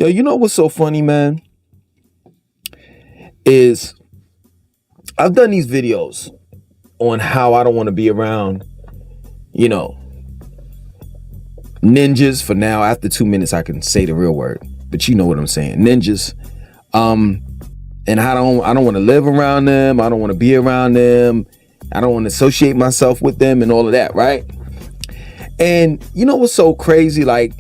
Yo, you know what's so funny, man? Is I've done these videos on how I don't want to be around, you know, ninjas. For now, after 2 minutes, I can say the real word, but you know what I'm saying, ninjas. And I don't want to live around them. I don't want to be around them. I don't want to associate myself with them and all of that, right? And you know what's so crazy? Like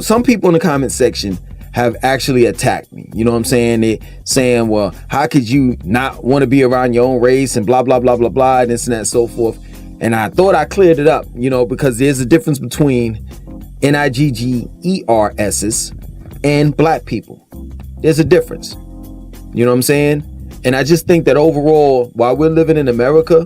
some people in the comment section have actually attacked me. You know what I'm saying? They saying, well, how could you not want to be around your own race and blah, blah, blah, blah, blah, and this and that and so forth. And I thought I cleared it up, you know, because there's a difference between NIGGERSs and black people. There's a difference. You know what I'm saying? And I just think that overall, while we're living in America,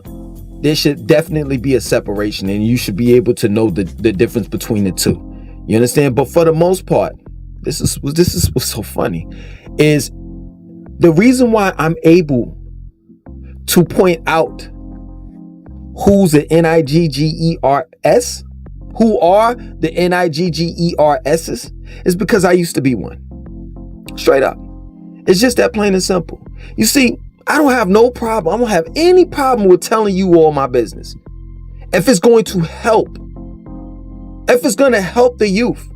there should definitely be a separation, and you should be able to know the difference between the two. You understand? But for the most part, this is what's so funny, is the reason why I'm able to point out who's the NIGGERS, who are the NIGGERSs, is because I used to be one. Straight up. It's just that plain and simple. You see, I don't have no problem. I don't have any problem with telling you all my business. If it's going to help, if it's going to help the youth,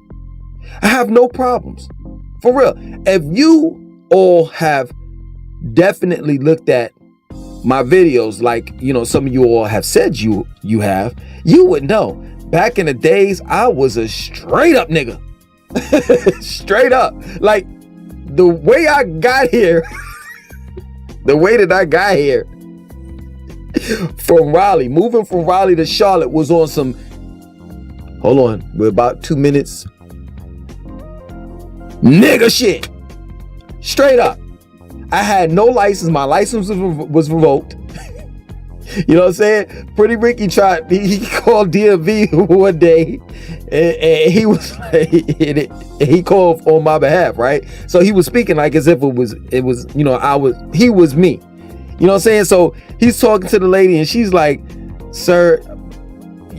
I have no problems. For real. If you all have definitely looked at my videos, like, you know, some of you all have said you have, you would know. Back in the days, I was a straight up nigga. Straight up. Like, the way I got here, the way that I got here from Raleigh, moving from Raleigh to Charlotte was on some, hold on, we're about 2 minutes. Nigga shit. Straight up. I had no license. My license was revoked. You know what I'm saying? Pretty Ricky tried, he called DMV one day, and he was like, he called on my behalf, right? So he was speaking like as if it was, you know, he was me. You know what I'm saying? So he's talking to the lady, and she's like, sir,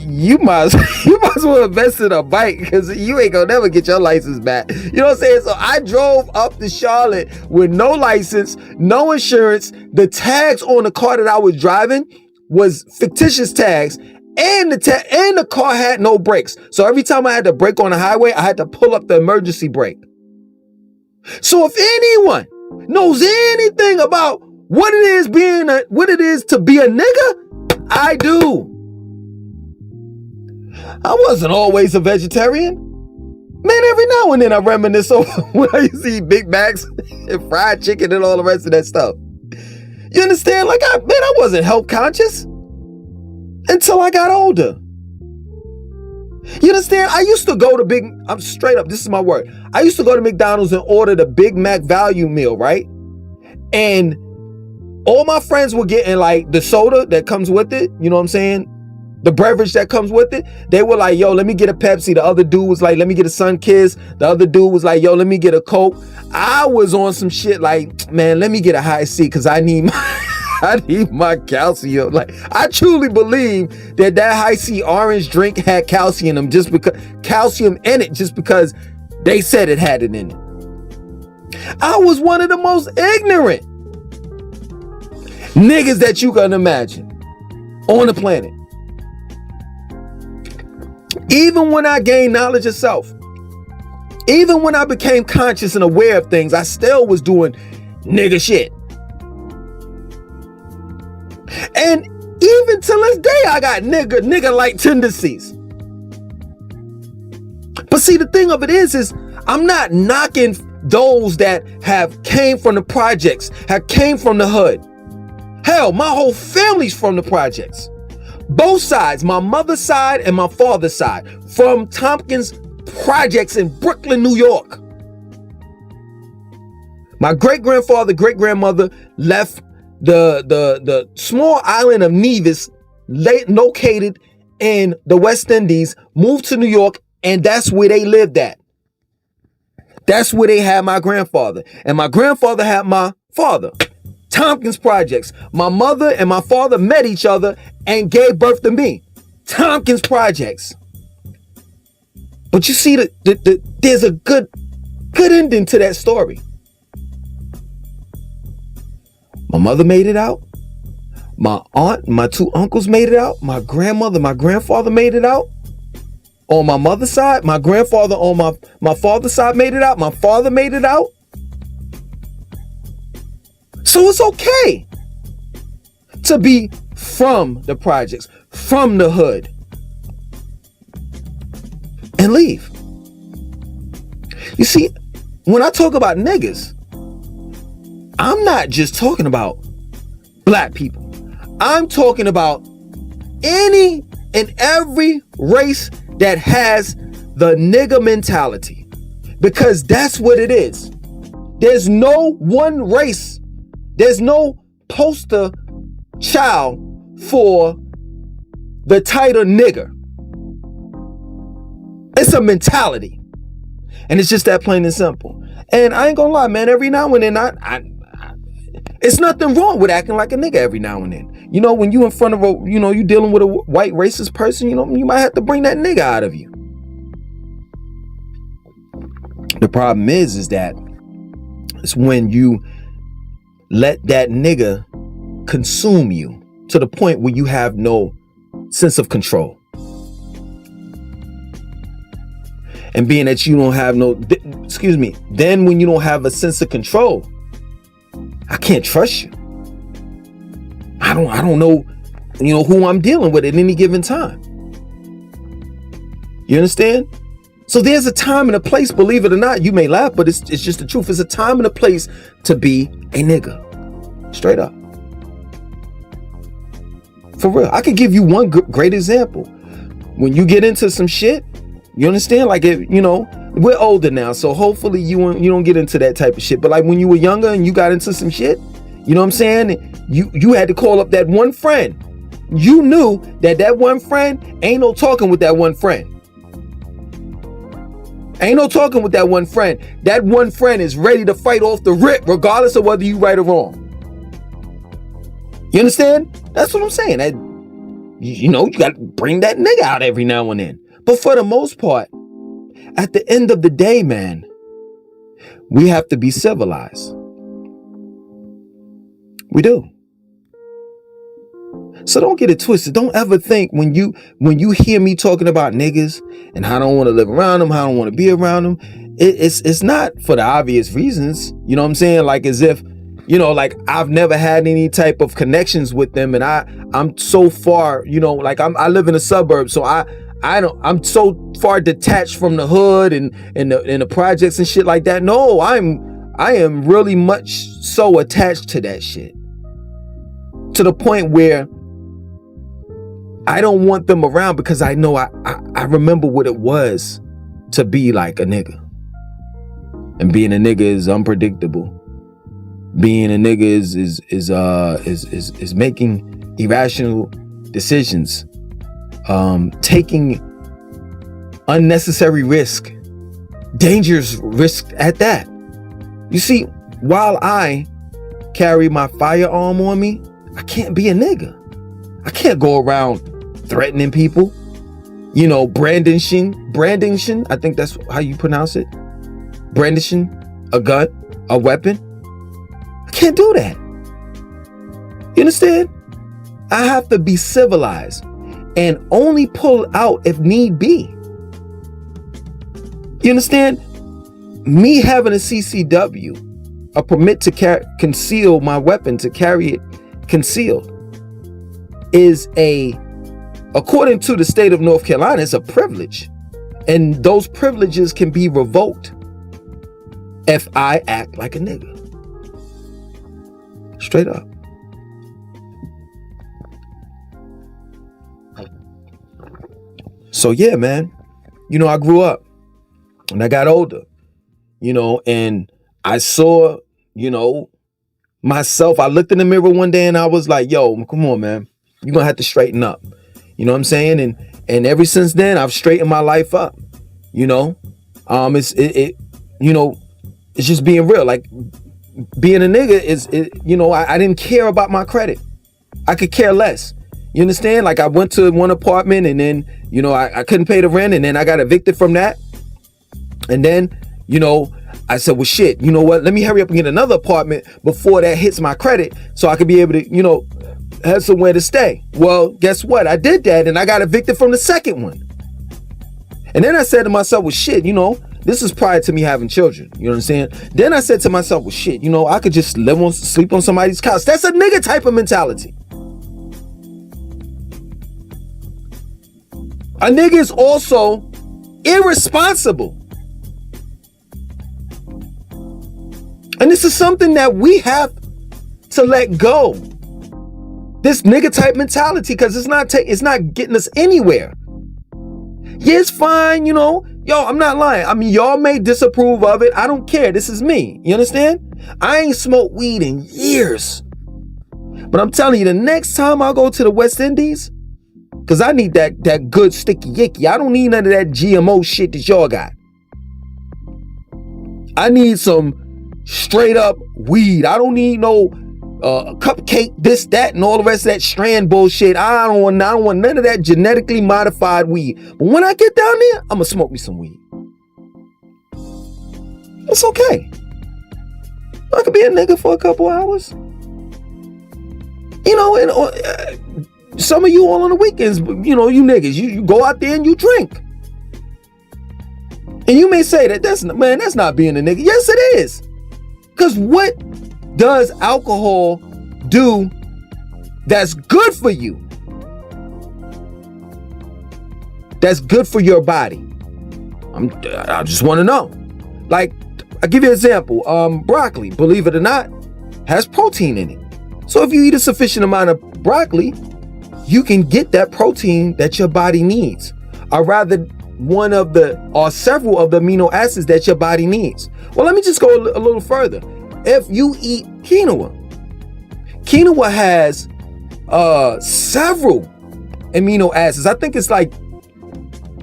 you might as well invest in a bike, because you ain't gonna never get your license back. You know what I'm saying? So I drove up to Charlotte with no license, no insurance. The tags on the car that I was driving was fictitious tags, and the car had no brakes. So every time I had to brake on the highway, I had to pull up the emergency brake. So if anyone knows anything about what it is to be a nigga, I do. I wasn't always a vegetarian. Man, every now and then I reminisce over when I used to eat Big Macs and fried chicken and all the rest of that stuff. You understand? Like, I wasn't health conscious until I got older. You understand? I used to go to I'm straight up, this is my word. I used to go to McDonald's and order the Big Mac value meal, right? And all my friends were getting like the soda that comes with it. You know what I'm saying? The beverage that comes with it. They were like, yo, let me get a Pepsi. The other dude was like, let me get a Sunkist. The other dude was like, yo, let me get a Coke. I was on some shit like, man, let me get a High C, because I need my calcium. Like, I truly believe that High C orange drink had calcium in them, just because they said it had it in it. I was one of the most ignorant niggas that you can imagine on the planet. Even when I gained knowledge of self, even when I became conscious and aware of things, I still was doing nigga shit. And even till this day, I got nigga-like tendencies. But see, the thing of it is I'm not knocking those that have came from the projects, have came from the hood. Hell, my whole family's from the projects. Both sides, my mother's side and my father's side, from Tompkins projects in Brooklyn, New York. My great-grandfather, great-grandmother left the small island of Nevis, located in the West Indies, moved to New York, and that's where they lived at. That's where they had my grandfather. And my grandfather had my father. Tompkins projects. My mother and my father met each other and gave birth to me. Tompkins projects. But you see, there's a good Good ending to that story. My mother made it out. My aunt, my two uncles made it out. My grandmother, my grandfather made it out. On my mother's side, my grandfather on my father's side made it out. My father made it out. So it's okay to be from the projects, from the hood, and leave. You see, when I talk about niggas, I'm not just talking about black people. I'm talking about any and every race that has the nigga mentality, because that's what it is. There's no one race. There's no poster child for the title nigger. It's a mentality, and it's just that plain and simple. And I ain't gonna lie, man, every now and then it's nothing wrong with acting like a nigga every now and then. You know, when you in front of you dealing with a white racist person, you might have to bring that nigga out of you. The problem is that it's when you let that nigga consume you to the point where you have no sense of control. And being that you don't have then when you don't have a sense of control, I can't trust you. I don't know, who I'm dealing with at any given time. You understand? So there's a time and a place, believe it or not. You may laugh, but it's just the truth. It's a time and a place to be a nigga. Straight up. For real. I could give you one great example. When you get into some shit, you understand? Like, we're older now, so hopefully you don't get into that type of shit. But like when you were younger and you got into some shit, you know what I'm saying? You had to call up that one friend. You knew that one friend ain't no talking with that one friend. Ain't no talking with that one friend. That one friend is ready to fight off the rip, regardless of whether you right or wrong. You understand? That's what I'm saying. You got to bring that nigga out every now and then. But for the most part, at the end of the day, man, we have to be civilized. We do. So don't get it twisted. Don't ever think when you hear me talking about niggas and how I don't want to live around them, how I don't want to be around them, it's not for the obvious reasons. You know what I'm saying? Like as if, like I've never had any type of connections with them, and I'm so far, like I live in a suburb, so I'm so far detached from the hood and the projects and shit like that. No, I am really much so attached to that shit, to the point where I don't want them around, because I know I remember what it was to be like a nigga. And being a nigga is unpredictable. Being a nigga is making irrational decisions, taking unnecessary risk, dangerous risk at that. You see, while I carry my firearm on me, I can't be a nigga. I can't go around threatening people, brandishing, I think that's how you pronounce it. Brandishing a gun, a weapon. I can't do that. You understand? I have to be civilized and only pull out if need be. You understand? Me having a CCW, a permit to conceal my weapon, to carry it concealed, is according to the state of North Carolina, it's a privilege. And those privileges can be revoked if I act like a nigga. Straight up. So yeah, man, I grew up and I got older, and I saw, myself. I looked in the mirror one day and I was like, yo, come on, man, you're gonna have to straighten up. You know what I'm saying? And ever since then, I've straightened my life up. It's just being real. Like being a nigga I didn't care about my credit. I could care less. You understand? Like I went to one apartment and then, I couldn't pay the rent, and then I got evicted from that. And then, I said, well, shit, you know what? Let me hurry up and get another apartment before that hits my credit so I could be able to, you know, have somewhere to stay. Well, guess what? I did that and I got evicted from the second one. And then I said to myself, well, shit, you know, this is prior to me having children. You know what I'm saying? Then I said to myself, well, shit, you know, I could just sleep on somebody's couch. That's a nigga type of mentality. A nigga is also irresponsible. And this is something that we have to let go. This nigga type mentality, because it's not getting us anywhere. Yeah, it's fine, you know. Yo, I'm not lying. I mean, y'all may disapprove of it. I don't care. This is me. You understand? I ain't smoked weed in years. But I'm telling you, the next time I go to the West Indies, because I need that good sticky yicky. I don't need none of that GMO shit that y'all got. I need some straight up weed. I don't need no cupcake, this, that, and all the rest of that strand bullshit. I don't want none of that genetically modified weed. But when I get down there, I'm gonna smoke me some weed. It's okay. I could be a nigga for a couple hours. You know, and some of you all on the weekends, you know, you niggas, you go out there and you drink. And you may say that's not being a nigga. Yes, it is. Because what does alcohol do that's good for you? That's good for your body? I just want to know. Like, I'll give you an example. Broccoli, believe it or not, has protein in it. So if you eat a sufficient amount of broccoli, you can get that protein that your body needs. Or rather, one of the or several of the amino acids that your body needs. Well, let me just go a little further. If you eat quinoa has several amino acids. I think it's like,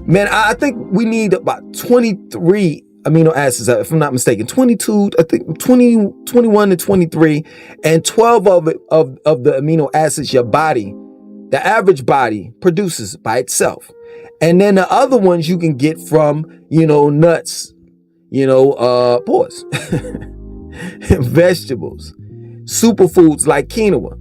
man, I think we need about 23 amino acids, if I'm not mistaken. 22, I think 20, 21 to 23, and 12 of the amino acids your body, the average body, produces by itself. And then the other ones you can get from, you know, nuts, you know, pause, vegetables, superfoods like quinoa.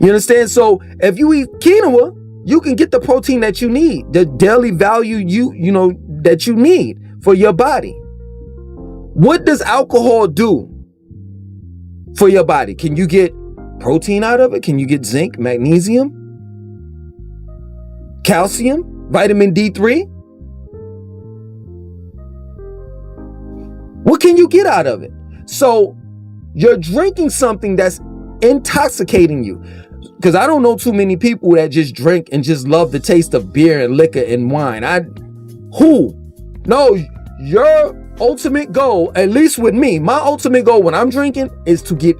You understand? So if you eat quinoa, you can get the protein that you need, the daily value you know that you need for your body. What does alcohol do for your body? Can you get protein out of it? Can you get zinc, magnesium, calcium, vitamin D3? What can you get out of it? So you're drinking something that's intoxicating you. Because I don't know too many people that just drink and just love the taste of beer and liquor and wine. No, your ultimate goal, at least with me, my ultimate goal when I'm drinking is to get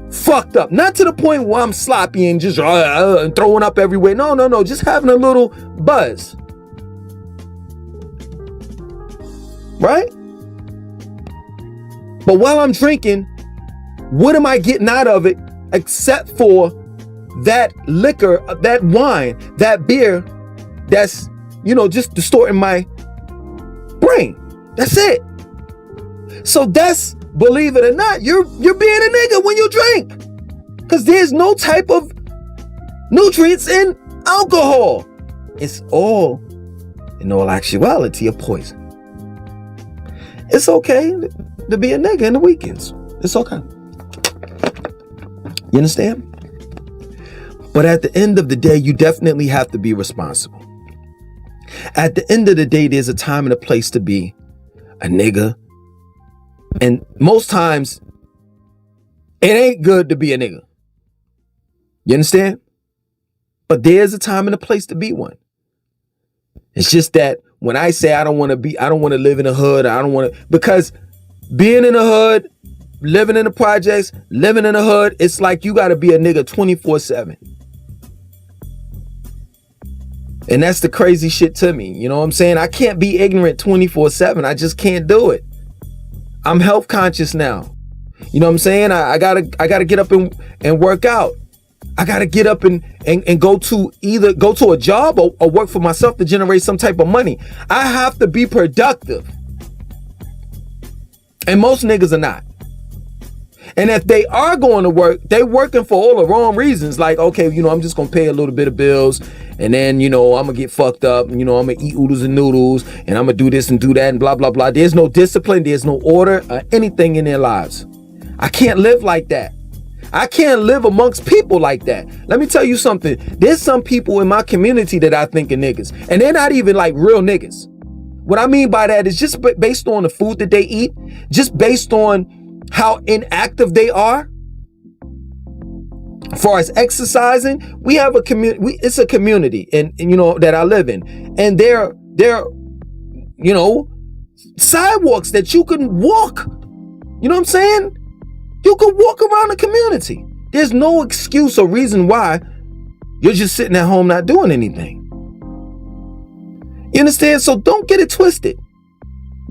fucked up. Not to the point where I'm sloppy and just and throwing up everywhere. No. Just having a little buzz. Right? But while I'm drinking, what am I getting out of it except for that liquor, that wine, that beer that's, you know, just distorting my brain? That's it. So that's, believe it or not, you're being a nigga when you drink. Because there's no type of nutrients in alcohol. It's all, in all actuality, a poison. It's okay to be a nigga in the weekends. It's okay. You understand? But at the end of the day, you definitely have to be responsible. At the end of the day, there's a time and a place to be a nigga. And most times, it ain't good to be a nigga. You understand? But there's a time and a place to be one. It's just that when I say I don't want to live in the hood, because being in the hood, living in the projects, living in the hood, it's like you got to be a nigga 24/7. And that's the crazy shit to me. You know what I'm saying? I can't be ignorant 24/7. I just can't do it. I'm health conscious now. You know what I'm saying? I gotta get up and work out. I gotta get up and go to either go to a job or work for myself to generate some type of money. I have to be productive. And most niggas are not. And if they are going to work, they working for all the wrong reasons. Like, okay, I'm just going to pay a little bit of bills. And then, I'm going to get fucked up. I'm going to eat oodles and noodles. And I'm going to do this and do that and blah, blah, blah. There's no discipline. There's no order or anything in their lives. I can't live like that. I can't live amongst people like that. Let me tell you something. There's some people in my community that I think are niggas. And they're not even like real niggas. What I mean by that is just based on the food that they eat. Just based on how inactive they are. As far as exercising, we have a community. It's a community, and that I live in, and they're sidewalks that you can walk. You know what I'm saying? You can walk around the community. There's no excuse or reason why you're just sitting at home not doing anything. You understand? So don't get it twisted.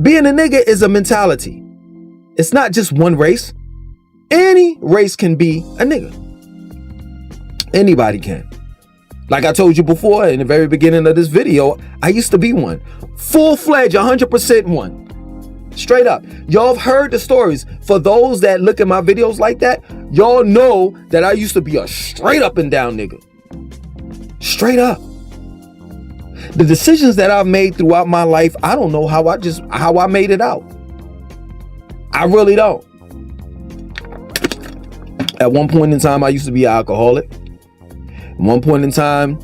Being a nigga is a mentality. It's not just one race. Any race can be a nigga. Anybody can. Like I told you before in the very beginning of this video, I used to be one. Full-fledged, 100% one. Straight up. Y'all have heard the stories. For those that look at my videos like that, y'all know that I used to be a straight up and down nigga. Straight up. The decisions that I've made throughout my life, I don't know how I made it out. I really don't. At one point in time, I used to be an alcoholic. At one point in time,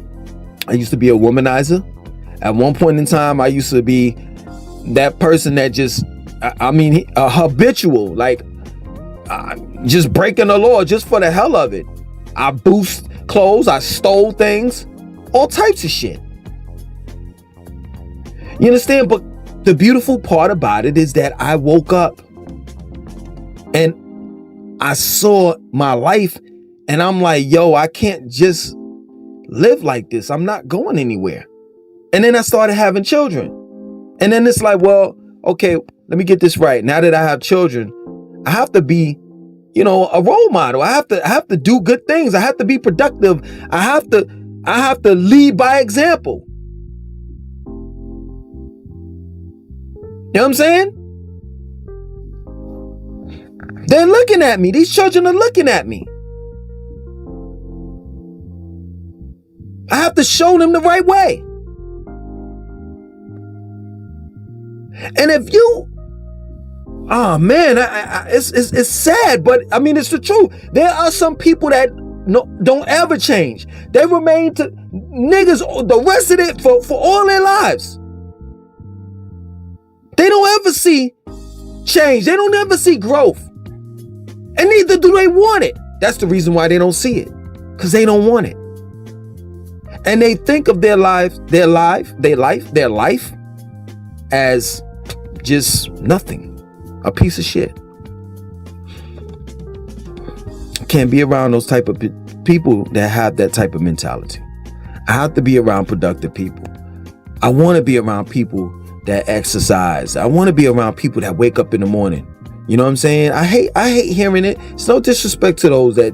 I used to be a womanizer. At one point in time, I used to be that person that just, habitual, like just breaking the law just for the hell of it. I boosted clothes, I stole things, all types of shit. You understand? But the beautiful part about it is that I woke up and I saw my life and I'm like, yo, I can't just live like this. I'm not going anywhere. And then I started having children. And then it's like, well, okay, let me get this right. Now that I have children, I have to be, a role model. I have to do good things. I have to be productive. I have to lead by example. You know what I'm saying? They're looking at me. These children are looking at me. I have to show them the right way. And if you, it's sad, but I mean, it's the truth. There are some people that don't ever change. They remain to niggas the rest of it for all their lives. They don't ever see change. They don't ever see growth. And neither do they want it. That's the reason why they don't see it. Because they don't want it. And they think of their life as just nothing. A piece of shit. Can't be around those type of people that have that type of mentality. I have to be around productive people. I want to be around people that exercise. I want to be around people that wake up in the morning. You know what I'm saying? I hate hearing it. It's no disrespect to those that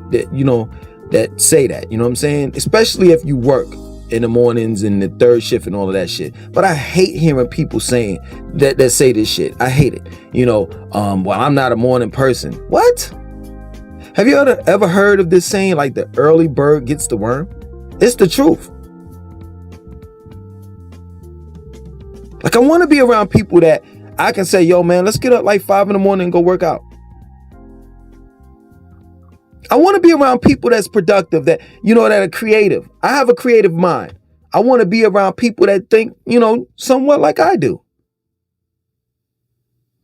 say that. You know what I'm saying? Especially if you work in the mornings and the third shift and all of that shit. But I hate hearing people saying that say this shit. I hate it. Well, I'm not a morning person. What? Have you ever heard of this saying, like the early bird gets the worm? It's the truth. Like, I want to be around people that I can say, yo, man, let's get up like 5 in the morning and go work out. I want to be around people that's productive, that are creative. I have a creative mind. I want to be around people that think, somewhat like I do.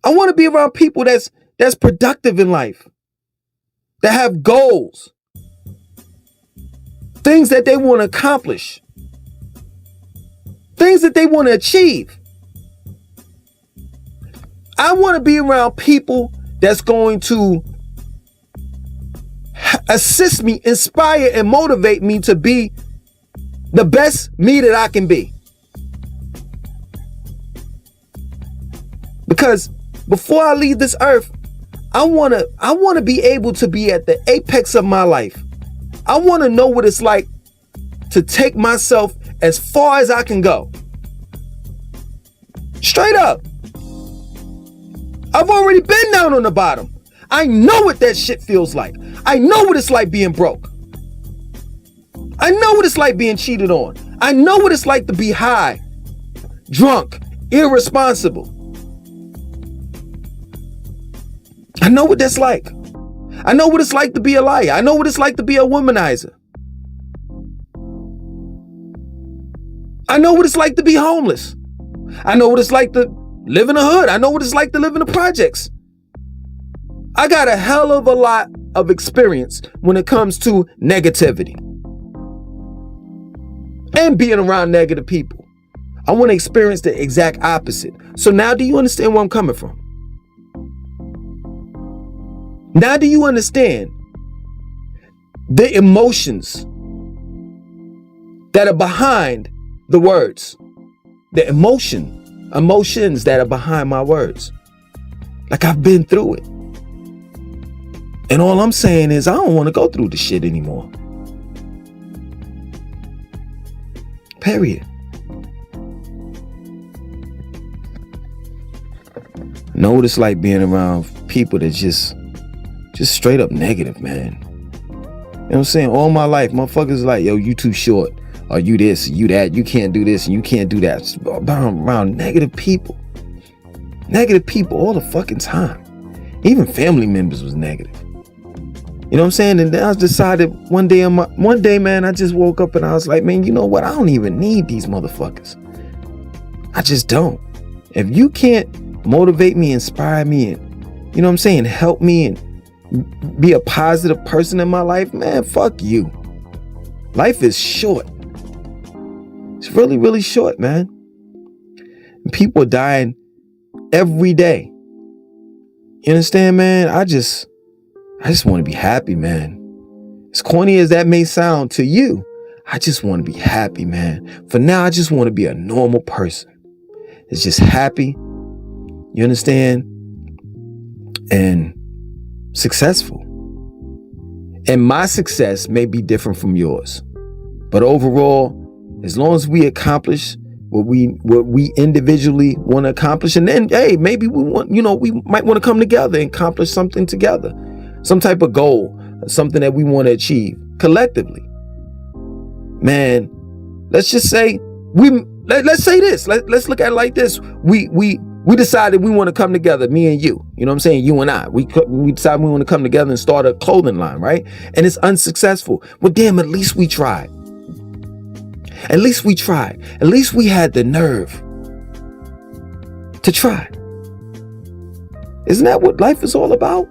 I want to be around people that's productive in life, that have goals, things that they want to accomplish, things that they want to achieve. I want to be around people that's going to assist me, inspire, and motivate me to be the best me that I can be. Because before I leave this earth, I want to be able to be at the apex of my life. I want to know what it's like to take myself as far as I can go. Straight up. I I've already been down on the bottom. I know what that shit feels like. I know what it's like being broke. I know what it's like being cheated on. I know what it's like to be high, drunk, irresponsible. I know what that's like. I know what it's like to be a liar. I know what it's like to be a womanizer. I know what it's like to be homeless. I know what it's like to live in the hood. I know what it's like to live in the projects. I got a hell of a lot of experience when it comes to negativity and being around negative people. I want to experience the exact opposite. So now do you understand where I'm coming from? Now do you understand the emotions that are behind the words? The emotions that are behind my words. Like, I've been through it. And all I'm saying is I don't want to go through the shit anymore. Period. Know what it's like being around people that just straight up negative, man. You know what I'm saying? All my life, motherfuckers like, yo, you too short. Or you this, you that. You can't do this and you can't do that. Around negative people. Negative people all the fucking time. Even family members was negative. You know what I'm saying? And then I decided one day, man, I just woke up and I was like, man, you know what? I don't even need these motherfuckers. I just don't. If you can't motivate me, inspire me, and, you know what I'm saying, help me and be a positive person in my life, man, fuck you. Life is short. It's really, really short, man. And people are dying every day. You understand, man? I just want to be happy, man. As corny as that may sound to you, I just want to be happy, man. For now, I just want to be a normal person. It's just happy. You understand? And successful. And my success may be different from yours. But overall, as long as we accomplish what we individually want to accomplish, and then, hey, maybe we might want to come together and accomplish something together. Some type of goal, something that we want to achieve collectively. Man, let's just say let's say this. Let's look at it like this. We decided we want to come together, me and you. You know what I'm saying? You and I. We decided we want to come together and start a clothing line, right? And it's unsuccessful. Well, damn, at least we tried. At least we tried. At least we had the nerve to try. Isn't that what life is all about?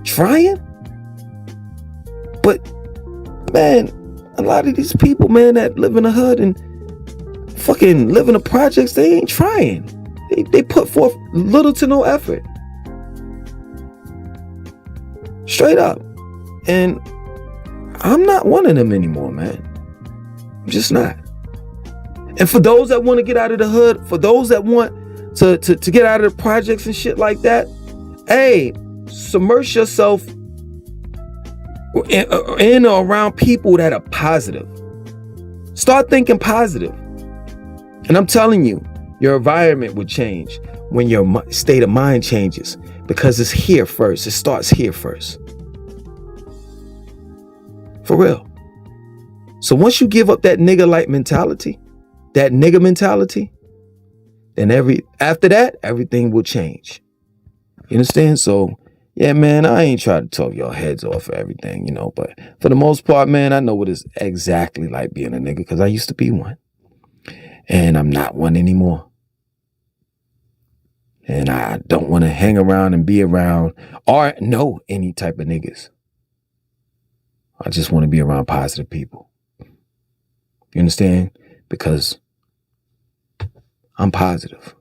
Trying? But, man, a lot of these people, man, that live in the hood and fucking live in the projects, they ain't trying. They put forth little to no effort. Straight up. And I'm not one of them anymore, man. I'm just not. And for those that want to get out of the hood, for those that want to get out of the projects and shit like that, hey, submerge yourself in or around people that are positive. Start thinking positive. And I'm telling you, your environment will change when your state of mind changes, because it's here first. It starts here first. For real. So once you give up that nigga-like mentality, that nigga mentality, then after that, everything will change. You understand? So, yeah, man, I ain't trying to talk your heads off for everything, you know, but for the most part, man, I know what it's exactly like being a nigga, because I used to be one. And I'm not one anymore. And I don't want to hang around and be around or know any type of niggas. I just want to be around positive people. You understand? Because I'm positive.